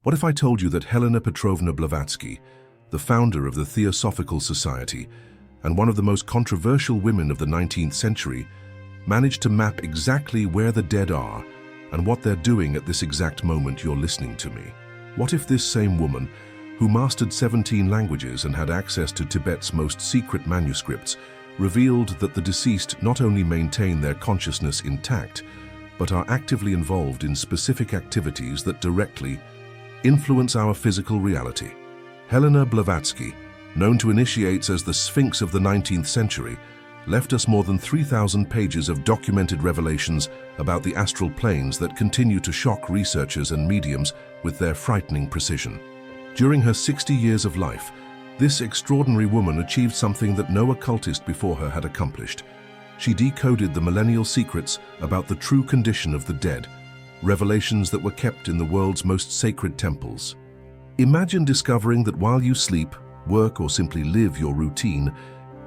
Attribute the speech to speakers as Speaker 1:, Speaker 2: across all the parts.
Speaker 1: What if I told you that Helena Petrovna Blavatsky, the founder of the Theosophical Society and one of the most controversial women of the 19th century, managed to map exactly where the dead are and what they're doing at this exact moment you're listening to me? What if this same woman, who mastered 17 languages and had access to Tibet's most secret manuscripts, revealed that the deceased not only maintain their consciousness intact, but are actively involved in specific activities that directly influence our physical reality? Helena Blavatsky, known to initiates as the Sphinx of the 19th century, left us more than 3,000 pages of documented revelations about the astral planes that continue to shock researchers and mediums with their frightening precision. During her 60 years of life, this extraordinary woman achieved something that no occultist before her had accomplished. She decoded the millennial secrets about the true condition of the dead, revelations that were kept in the world's most sacred temples. Imagine discovering that while you sleep, work, or simply live your routine,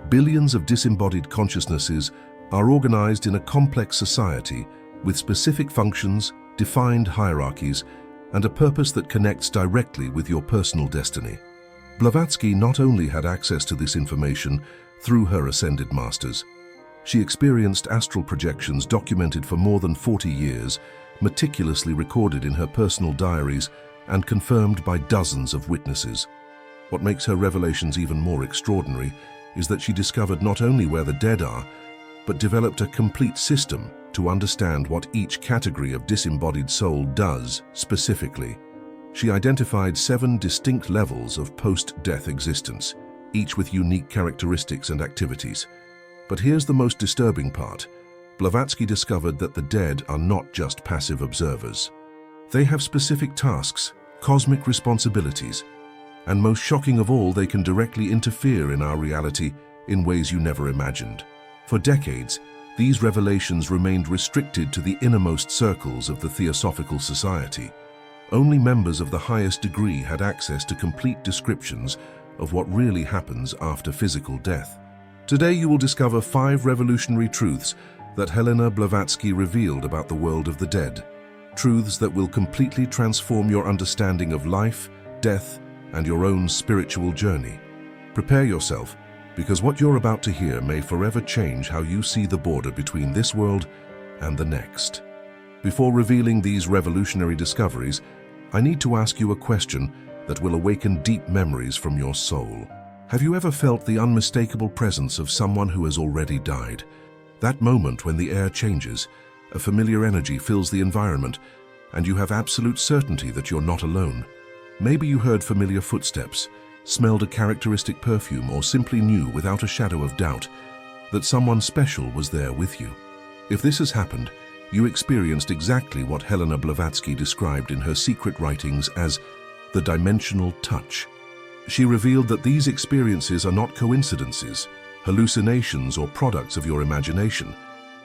Speaker 1: billions of disembodied consciousnesses are organized in a complex society with specific functions, defined hierarchies, and a purpose that connects directly with your personal destiny. Blavatsky not only had access to this information through her ascended masters. She experienced astral projections documented for more than 40 years, meticulously recorded in her personal diaries and confirmed by dozens of witnesses. What makes her revelations even more extraordinary is that she discovered not only where the dead are, but developed a complete system to understand what each category of disembodied soul does specifically. She identified 7 distinct levels of post-death existence, each with unique characteristics and activities. But here's the most disturbing part. Blavatsky discovered that the dead are not just passive observers. They have specific tasks, cosmic responsibilities, and most shocking of all, they can directly interfere in our reality in ways you never imagined. For decades, these revelations remained restricted to the innermost circles of the Theosophical Society. Only members of the highest degree had access to complete descriptions of what really happens after physical death. Today you will discover 5 revolutionary truths that Helena Blavatsky revealed about the world of the dead. Truths that will completely transform your understanding of life, death, and your own spiritual journey. Prepare yourself, because what you're about to hear may forever change how you see the border between this world and the next. Before revealing these revolutionary discoveries, I need to ask you a question that will awaken deep memories from your soul. Have you ever felt the unmistakable presence of someone who has already died? That moment when the air changes, a familiar energy fills the environment, and you have absolute certainty that you're not alone. Maybe you heard familiar footsteps, smelled a characteristic perfume, or simply knew without a shadow of doubt that someone special was there with you. If this has happened, you experienced exactly what Helena Blavatsky described in her secret writings as the dimensional touch. She revealed that these experiences are not coincidences, hallucinations, or products of your imagination.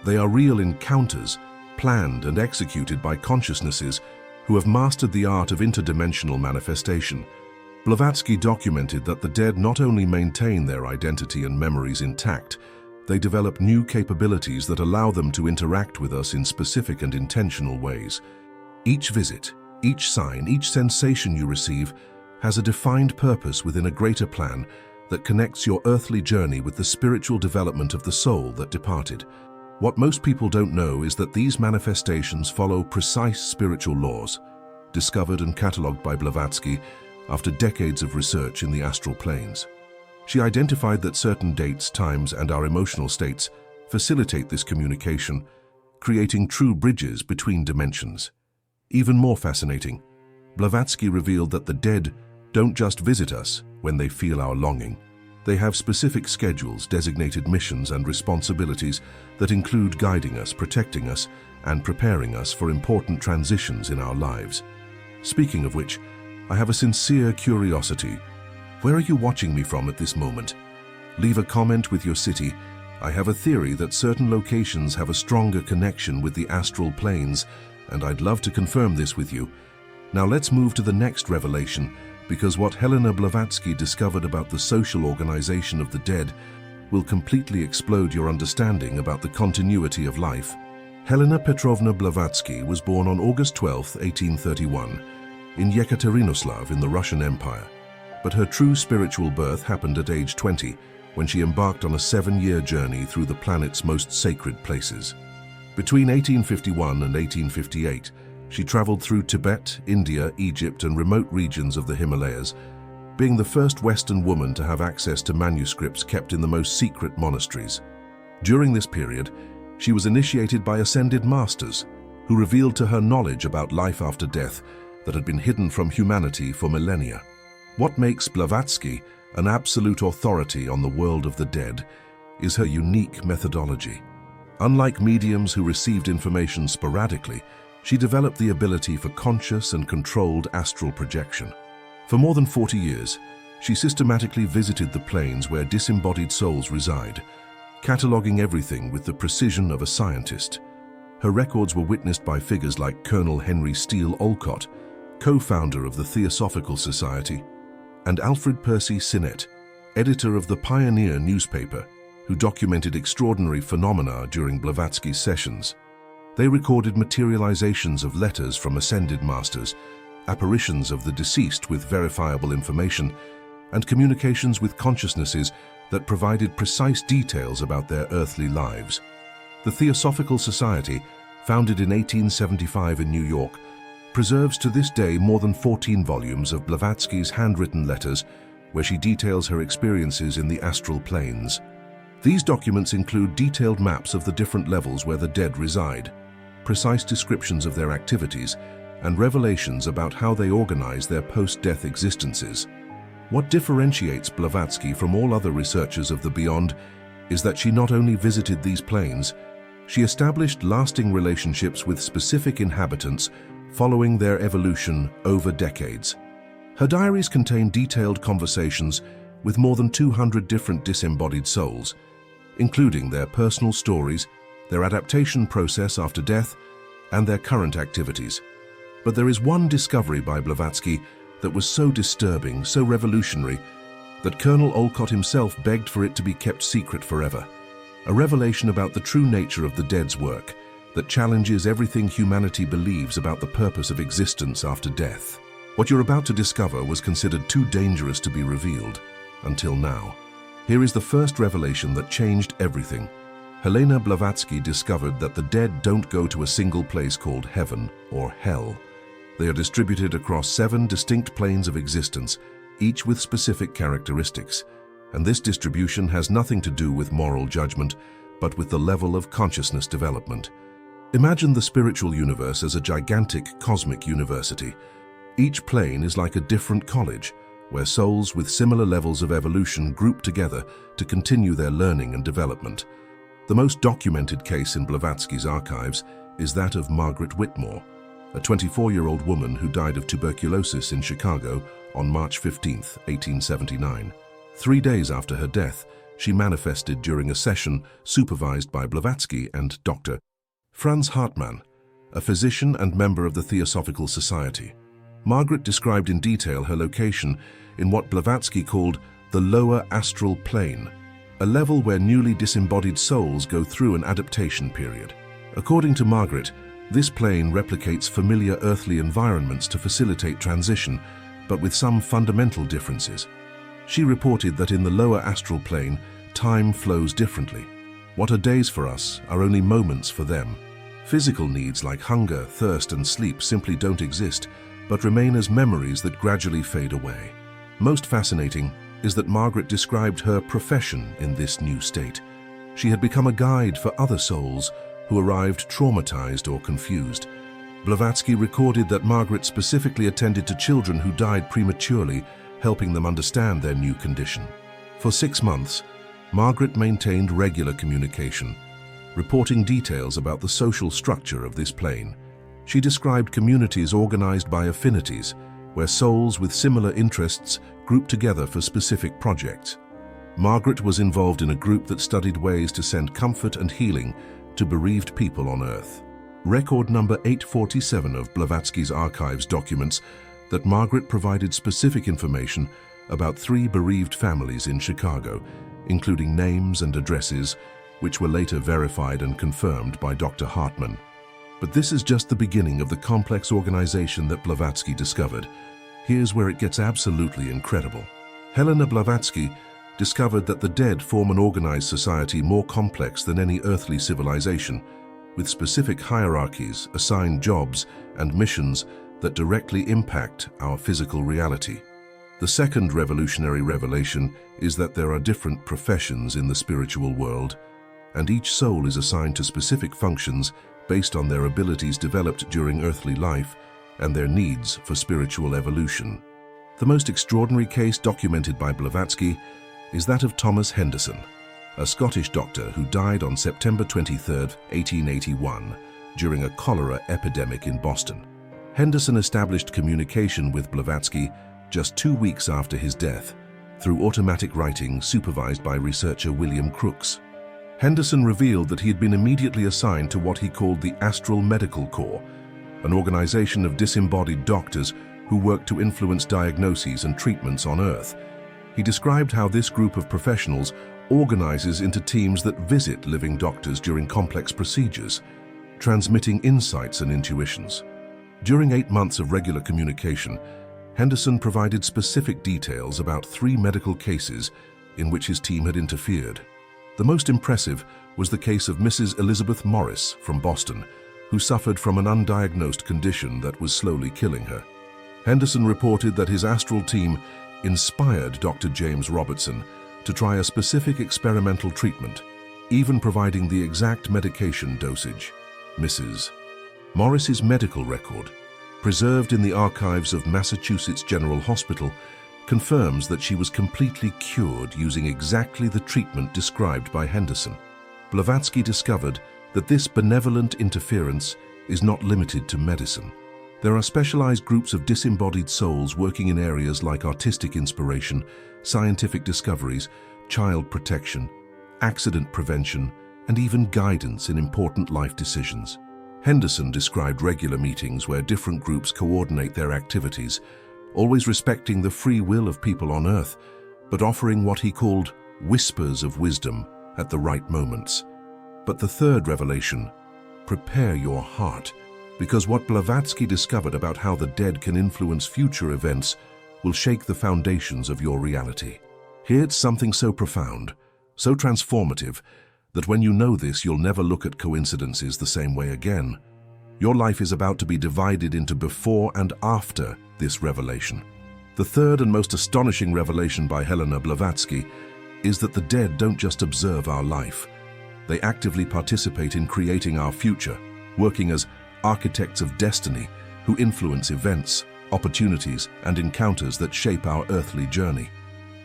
Speaker 1: They are real encounters, planned and executed by consciousnesses who have mastered the art of interdimensional manifestation. Blavatsky documented that the dead not only maintain their identity and memories intact, they develop new capabilities that allow them to interact with us in specific and intentional ways. Each visit, each sign, each sensation you receive has a defined purpose within a greater plan that connects your earthly journey with the spiritual development of the soul that departed. What most people don't know is that these manifestations follow precise spiritual laws, discovered and catalogued by Blavatsky after decades of research in the astral planes. She identified that certain dates, times, and our emotional states facilitate this communication, creating true bridges between dimensions. Even more fascinating, Blavatsky revealed that the dead don't just visit us when they feel our longing. They have specific schedules, designated missions, and responsibilities that include guiding us, protecting us, and preparing us for important transitions in our lives. Speaking of which, I have a sincere curiosity. Where are you watching me from at this moment? Leave a comment with your city. I have a theory that certain locations have a stronger connection with the astral planes, and I'd love to confirm this with you. Now let's move to the next revelation, because what Helena Blavatsky discovered about the social organization of the dead will completely explode your understanding about the continuity of life. Helena Petrovna Blavatsky was born on August 12, 1831, in Yekaterinoslav in the Russian Empire. But her true spiritual birth happened at age 20, when she embarked on a 7-year journey through the planet's most sacred places. Between 1851 and 1858, she traveled through Tibet, India, Egypt, and remote regions of the Himalayas, being the first Western woman to have access to manuscripts kept in the most secret monasteries. During this period, she was initiated by ascended masters, who revealed to her knowledge about life after death that had been hidden from humanity for millennia. What makes Blavatsky an absolute authority on the world of the dead is her unique methodology. Unlike mediums who received information sporadically, she developed the ability for conscious and controlled astral projection. For more than 40 years, she systematically visited the planes where disembodied souls reside, cataloging everything with the precision of a scientist. Her records were witnessed by figures like Colonel Henry Steele Olcott, co-founder of the Theosophical Society, and Alfred Percy Sinnett, editor of the Pioneer newspaper, who documented extraordinary phenomena during Blavatsky's sessions. They recorded materializations of letters from ascended masters, apparitions of the deceased with verifiable information, and communications with consciousnesses that provided precise details about their earthly lives. The Theosophical Society, founded in 1875 in New York, preserves to this day more than 14 volumes of Blavatsky's handwritten letters where she details her experiences in the astral planes. These documents include detailed maps of the different levels where the dead reside, precise descriptions of their activities, and revelations about how they organize their post-death existences. What differentiates Blavatsky from all other researchers of the beyond is that she not only visited these planes, she established lasting relationships with specific inhabitants following their evolution over decades. Her diaries contain detailed conversations with more than 200 different disembodied souls, including their personal stories, their adaptation process after death, and their current activities. But there is one discovery by Blavatsky that was so disturbing, so revolutionary, that Colonel Olcott himself begged for it to be kept secret forever. A revelation about the true nature of the dead's work that challenges everything humanity believes about the purpose of existence after death. What you're about to discover was considered too dangerous to be revealed, until now. Here is the first revelation that changed everything. Helena Blavatsky discovered that the dead don't go to a single place called heaven or hell. They are distributed across 7 distinct planes of existence, each with specific characteristics. And this distribution has nothing to do with moral judgment, but with the level of consciousness development. Imagine the spiritual universe as a gigantic cosmic university. Each plane is like a different college, where souls with similar levels of evolution group together to continue their learning and development. The most documented case in Blavatsky's archives is that of Margaret Whitmore, a 24-year-old woman who died of tuberculosis in Chicago on March 15, 1879. 3 days after her death, she manifested during a session supervised by Blavatsky and Dr. Franz Hartmann, a physician and member of the Theosophical Society. Margaret described in detail her location in what Blavatsky called the lower astral plane, a level where newly disembodied souls go through an adaptation period. According to Margaret, this plane replicates familiar earthly environments to facilitate transition, but with some fundamental differences. She reported that in the lower astral plane, time flows differently. What are days for us are only moments for them. Physical needs like hunger, thirst, and sleep simply don't exist, but remain as memories that gradually fade away. Most fascinating is that Margaret described her profession in this new state. She had become a guide for other souls who arrived traumatized or confused. Blavatsky recorded that Margaret specifically attended to children who died prematurely, helping them understand their new condition. For 6 months, Margaret maintained regular communication, reporting details about the social structure of this plane. She described communities organized by affinities, where souls with similar interests grouped together for specific projects. Margaret was involved in a group that studied ways to send comfort and healing to bereaved people on Earth. Record number 847 of Blavatsky's archives documents that Margaret provided specific information about 3 bereaved families in Chicago, including names and addresses, which were later verified and confirmed by Dr. Hartmann. But this is just the beginning of the complex organization that Blavatsky discovered. Here's where it gets absolutely incredible. Helena Blavatsky discovered that the dead form an organized society more complex than any earthly civilization, with specific hierarchies, assigned jobs, and missions that directly impact our physical reality. The second revolutionary revelation is that there are different professions in the spiritual world, and each soul is assigned to specific functions based on their abilities developed during earthly life and their needs for spiritual evolution. The most extraordinary case documented by Blavatsky is that of Thomas Henderson, a Scottish doctor who died on September 23, 1881, during a cholera epidemic in Boston. Henderson established communication with Blavatsky just 2 weeks after his death, through automatic writing supervised by researcher William Crookes. Henderson revealed that he had been immediately assigned to what he called the Astral Medical Corps, an organization of disembodied doctors who work to influence diagnoses and treatments on Earth. He described how this group of professionals organizes into teams that visit living doctors during complex procedures, transmitting insights and intuitions. During 8 months of regular communication, Henderson provided specific details about 3 medical cases in which his team had interfered. The most impressive was the case of Mrs. Elizabeth Morris from Boston, who suffered from an undiagnosed condition that was slowly killing her. Henderson reported that his astral team inspired Dr. James Robertson to try a specific experimental treatment, even providing the exact medication dosage. Mrs. Morris's medical record, preserved in the archives of Massachusetts General Hospital, confirms that she was completely cured using exactly the treatment described by Henderson. Blavatsky discovered that this benevolent interference is not limited to medicine. There are specialized groups of disembodied souls working in areas like artistic inspiration, scientific discoveries, child protection, accident prevention, and even guidance in important life decisions. Henderson described regular meetings where different groups coordinate their activities, always respecting the free will of people on Earth, but offering what he called whispers of wisdom at the right moments. But the third revelation: prepare your heart, because what Blavatsky discovered about how the dead can influence future events will shake the foundations of your reality. Here's something so profound, so transformative, that when you know this, you'll never look at coincidences the same way again. Your life is about to be divided into before and after this revelation. The third and most astonishing revelation by Helena Blavatsky is that the dead don't just observe our life. They actively participate in creating our future, working as architects of destiny who influence events, opportunities, and encounters that shape our earthly journey.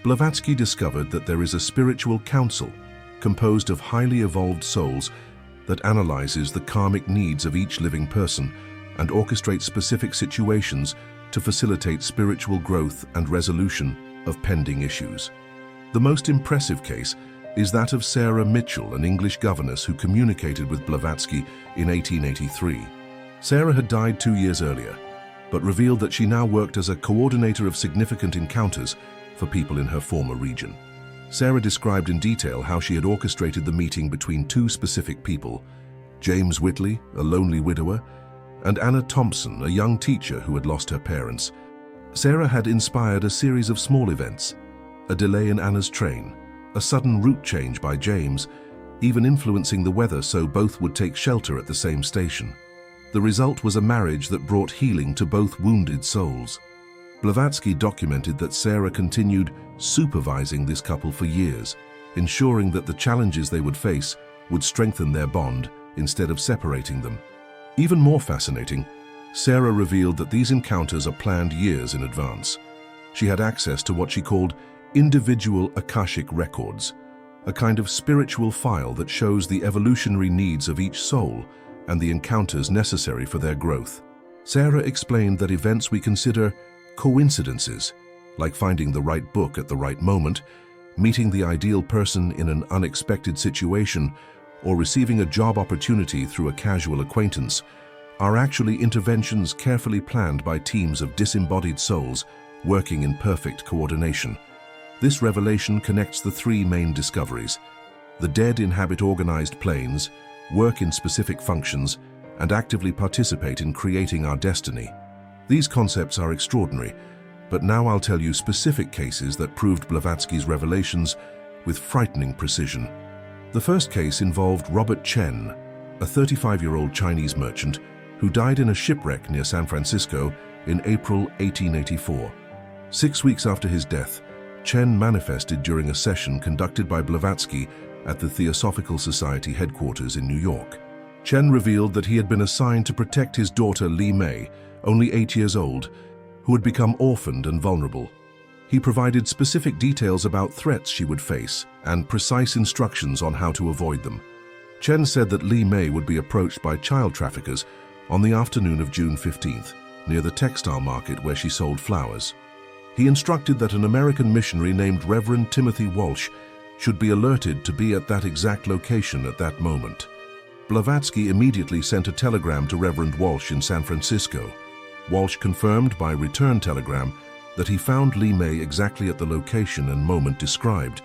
Speaker 1: Blavatsky discovered that there is a spiritual council composed of highly evolved souls that analyzes the karmic needs of each living person and orchestrates specific situations to facilitate spiritual growth and resolution of pending issues. The most impressive case is that of Sarah Mitchell, an English governess who communicated with Blavatsky in 1883. Sarah had died 2 years earlier, but revealed that she now worked as a coordinator of significant encounters for people in her former region. Sarah described in detail how she had orchestrated the meeting between 2 specific people: James Whitley, a lonely widower, and Anna Thompson, a young teacher who had lost her parents. Sarah had inspired a series of small events: a delay in Anna's train, a sudden route change by James, even influencing the weather so both would take shelter at the same station. The result was a marriage that brought healing to both wounded souls. Blavatsky documented that Sarah continued supervising this couple for years, ensuring that the challenges they would face would strengthen their bond instead of separating them. Even more fascinating, Sarah revealed that these encounters are planned years in advance. She had access to what she called individual Akashic records, a kind of spiritual file that shows the evolutionary needs of each soul and the encounters necessary for their growth. Sarah explained that events we consider coincidences, like finding the right book at the right moment, meeting the ideal person in an unexpected situation, or receiving a job opportunity through a casual acquaintance, are actually interventions carefully planned by teams of disembodied souls working in perfect coordination. This revelation connects the 3 main discoveries: the dead inhabit organized planes, work in specific functions, and actively participate in creating our destiny. These concepts are extraordinary, but now I'll tell you specific cases that proved Blavatsky's revelations with frightening precision. The first case involved Robert Chen, a 35-year-old Chinese merchant who died in a shipwreck near San Francisco in April 1884. 6 weeks after his death, Chen manifested during a session conducted by Blavatsky at the Theosophical Society headquarters in New York. Chen revealed that he had been assigned to protect his daughter Li Mei, only 8 years old, who had become orphaned and vulnerable. He provided specific details about threats she would face and precise instructions on how to avoid them. Chen said that Li Mei would be approached by child traffickers on the afternoon of June 15th, near the textile market where she sold flowers. He instructed that an American missionary named Reverend Timothy Walsh should be alerted to be at that exact location at that moment. Blavatsky immediately sent a telegram to Reverend Walsh in San Francisco. Walsh confirmed by return telegram that he found Li Mei exactly at the location and moment described,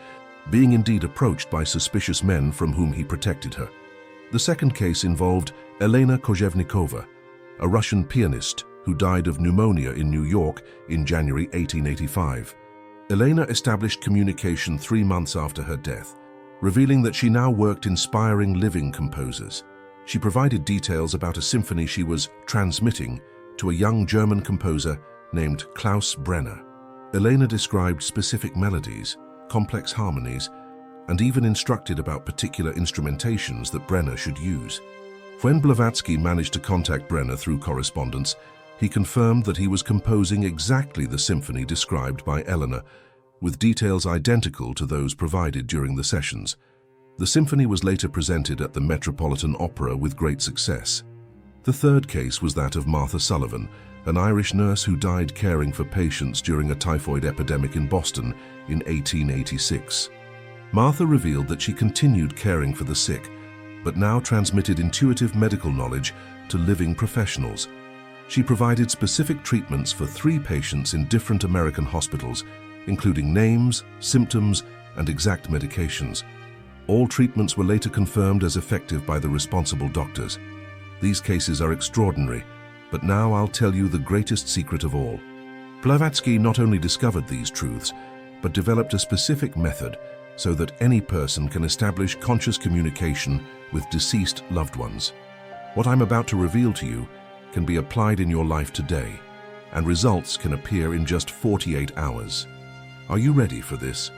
Speaker 1: being indeed approached by suspicious men from whom he protected her. The second case involved Helena Blavatsky, a Russian pianist who died of pneumonia in New York in January 1885. Helena established communication 3 months after her death, revealing that she now worked inspiring living composers. She provided details about a symphony she was transmitting to a young German composer named Klaus Brenner. Helena described specific melodies, complex harmonies, and even instructed about particular instrumentations that Brenner should use. When Blavatsky managed to contact Brenner through correspondence, he confirmed that he was composing exactly the symphony described by Helena, with details identical to those provided during the sessions. The symphony was later presented at the Metropolitan Opera with great success. The third case was that of Martha Sullivan, an Irish nurse who died caring for patients during a typhoid epidemic in Boston in 1886. Martha revealed that she continued caring for the sick, but now transmitted intuitive medical knowledge to living professionals. She provided specific treatments for 3 patients in different American hospitals, including names, symptoms, and exact medications. All treatments were later confirmed as effective by the responsible doctors. These cases are extraordinary, but now I'll tell you the greatest secret of all. Blavatsky not only discovered these truths, but developed a specific method so that any person can establish conscious communication with deceased loved ones. What I'm about to reveal to you can be applied in your life today, and results can appear in just 48 hours. Are you ready for this?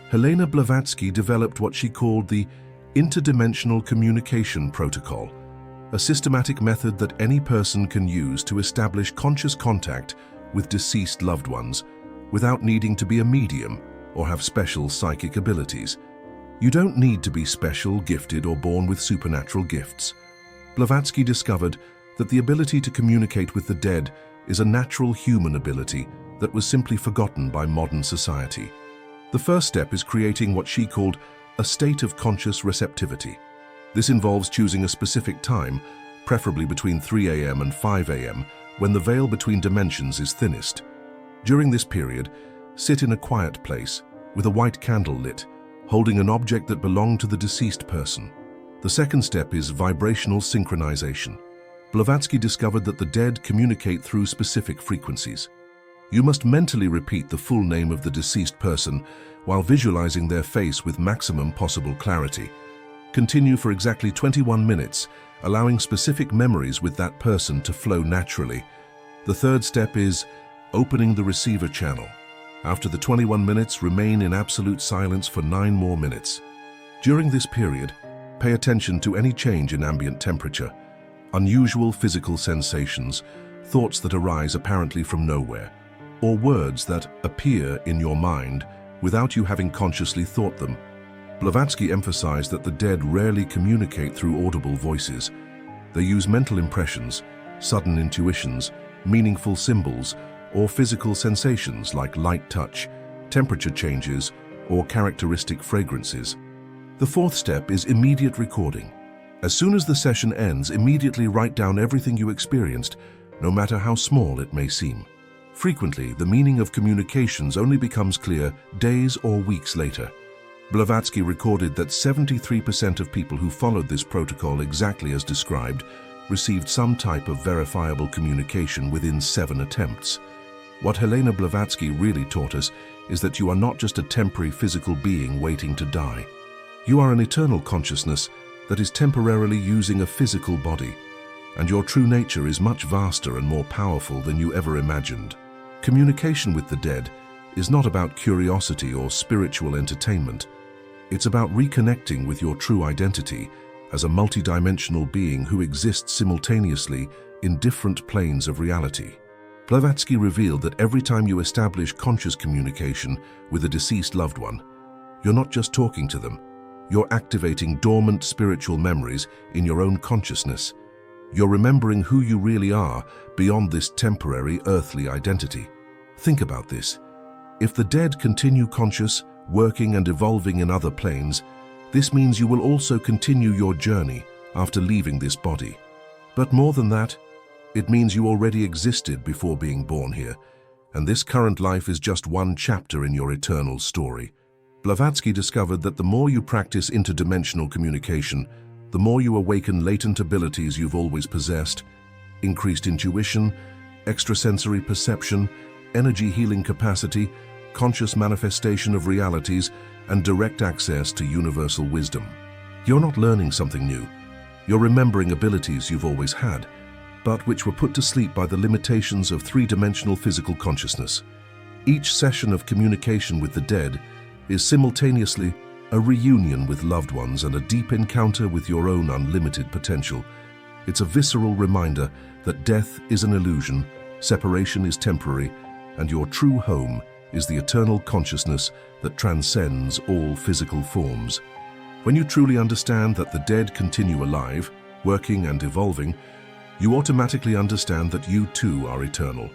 Speaker 1: Helena Blavatsky developed what she called the Interdimensional Communication Protocol, a systematic method that any person can use to establish conscious contact with deceased loved ones without needing to be a medium or have special psychic abilities. You don't need to be special, gifted, or born with supernatural gifts. Blavatsky discovered that the ability to communicate with the dead is a natural human ability that was simply forgotten by modern society. The first step is creating what she called a state of conscious receptivity. This involves choosing a specific time, preferably between 3 a.m. and 5 a.m., when the veil between dimensions is thinnest. During this period, sit in a quiet place with a white candle lit, holding an object that belonged to the deceased person. The second step is vibrational synchronization. Blavatsky discovered that the dead communicate through specific frequencies. You must mentally repeat the full name of the deceased person while visualizing their face with maximum possible clarity. Continue for exactly 21 minutes, allowing specific memories with that person to flow naturally. The third step is opening the receiver channel. After the 21 minutes, remain in absolute silence for 9 more minutes. During this period, pay attention to any change in ambient temperature, unusual physical sensations, thoughts that arise apparently from nowhere, or words that appear in your mind without you having consciously thought them. Blavatsky emphasized that the dead rarely communicate through audible voices. They use mental impressions, sudden intuitions, meaningful symbols, or physical sensations like light touch, temperature changes, or characteristic fragrances. The fourth step is immediate recording. As soon as the session ends, immediately write down everything you experienced, no matter how small it may seem. Frequently, the meaning of communications only becomes clear days or weeks later. Blavatsky recorded that 73% of people who followed this protocol exactly as described received some type of verifiable communication within 7 attempts. What Helena Blavatsky really taught us is that you are not just a temporary physical being waiting to die. You are an eternal consciousness that is temporarily using a physical body, and your true nature is much vaster and more powerful than you ever imagined. Communication with the dead is not about curiosity or spiritual entertainment. It's about reconnecting with your true identity as a multidimensional being who exists simultaneously in different planes of reality. Blavatsky revealed that every time you establish conscious communication with a deceased loved one, you're not just talking to them, you're activating dormant spiritual memories in your own consciousness. You're remembering who you really are beyond this temporary earthly identity. Think about this. If the dead continue conscious, working and evolving in other planes, this means you will also continue your journey after leaving this body. But more than that, it means you already existed before being born here, and this current life is just one chapter in your eternal story. Blavatsky discovered that the more you practice interdimensional communication, the more you awaken latent abilities you've always possessed: increased intuition, extrasensory perception, energy healing capacity, conscious manifestation of realities, and direct access to universal wisdom. You're not learning something new. You're remembering abilities you've always had, but which were put to sleep by the limitations of three-dimensional physical consciousness. Each session of communication with the dead is simultaneously a reunion with loved ones and a deep encounter with your own unlimited potential. It's a visceral reminder that death is an illusion, separation is temporary, and your true home is the eternal consciousness that transcends all physical forms. When you truly understand that the dead continue alive, working and evolving, you automatically understand that you too are eternal.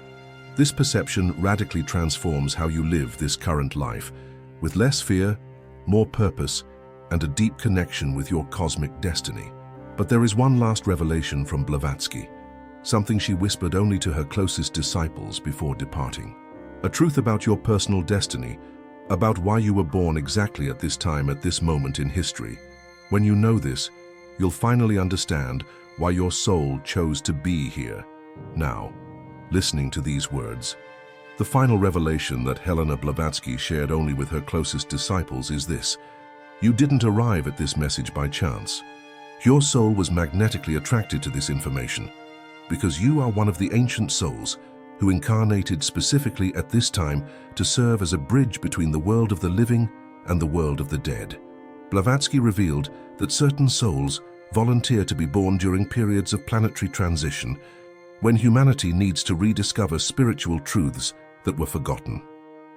Speaker 1: This perception radically transforms how you live this current life, with less fear, more purpose, and a deep connection with your cosmic destiny. But there is one last revelation from Blavatsky, something she whispered only to her closest disciples before departing. A truth about your personal destiny, about why you were born exactly at this time, at this moment in history. When you know this, you'll finally understand why your soul chose to be here. Now, listening to these words, the final revelation that Helena Blavatsky shared only with her closest disciples is this: you didn't arrive at this message by chance. Your soul was magnetically attracted to this information because you are one of the ancient souls who incarnated specifically at this time to serve as a bridge between the world of the living and the world of the dead. Blavatsky revealed that certain souls volunteer to be born during periods of planetary transition, when humanity needs to rediscover spiritual truths that were forgotten.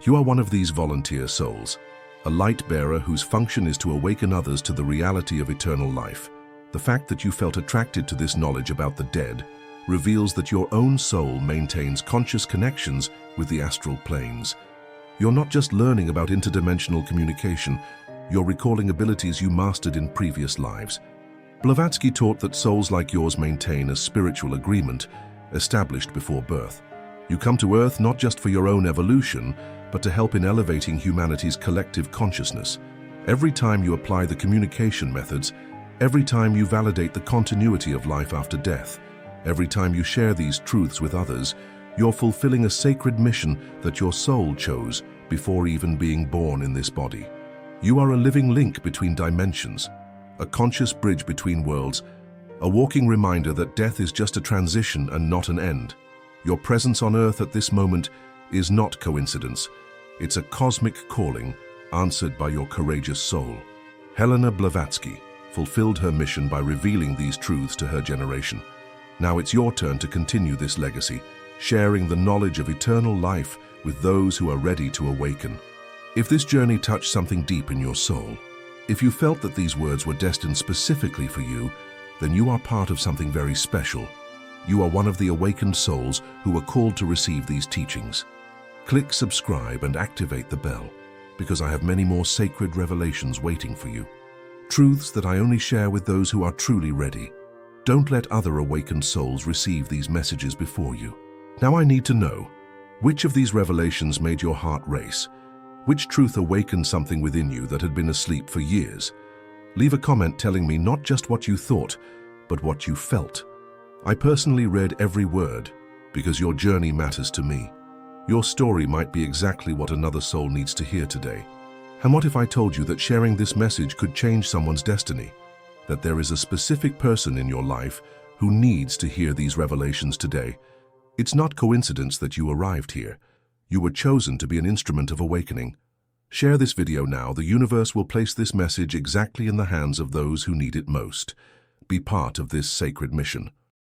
Speaker 1: You are one of these volunteer souls, a light bearer whose function is to awaken others to the reality of eternal life. The fact that you felt attracted to this knowledge about the dead reveals that your own soul maintains conscious connections with the astral planes. You're not just learning about interdimensional communication, you're recalling abilities you mastered in previous lives. Blavatsky taught that souls like yours maintain a spiritual agreement established before birth. You come to Earth not just for your own evolution, but to help in elevating humanity's collective consciousness. Every time you apply the communication methods, every time you validate the continuity of life after death, every time you share these truths with others, you're fulfilling a sacred mission that your soul chose before even being born in this body. You are a living link between dimensions, a conscious bridge between worlds, a walking reminder that death is just a transition and not an end. Your presence on Earth at this moment is not coincidence. It's a cosmic calling answered by your courageous soul. Helena Blavatsky fulfilled her mission by revealing these truths to her generation. Now it's your turn to continue this legacy, sharing the knowledge of eternal life with those who are ready to awaken. If this journey touched something deep in your soul, if you felt that these words were destined specifically for you, then you are part of something very special. You are one of the awakened souls who were called to receive these teachings. Click subscribe and activate the bell, because I have many more sacred revelations waiting for you. Truths that I only share with those who are truly ready. Don't let other awakened souls receive these messages before you. Now I need to know, which of these revelations made your heart race? Which truth awakened something within you that had been asleep for years? Leave a comment telling me not just what you thought, but what you felt. I personally read every word because your journey matters to me. Your story might be exactly what another soul needs to hear today. And what if I told you that sharing this message could change someone's destiny? That there is a specific person in your life who needs to hear these revelations today? It's not coincidence that you arrived here. You were chosen to be an instrument of awakening. Share this video now. The universe will place this message exactly in the hands of those who need it most. Be part of this sacred mission.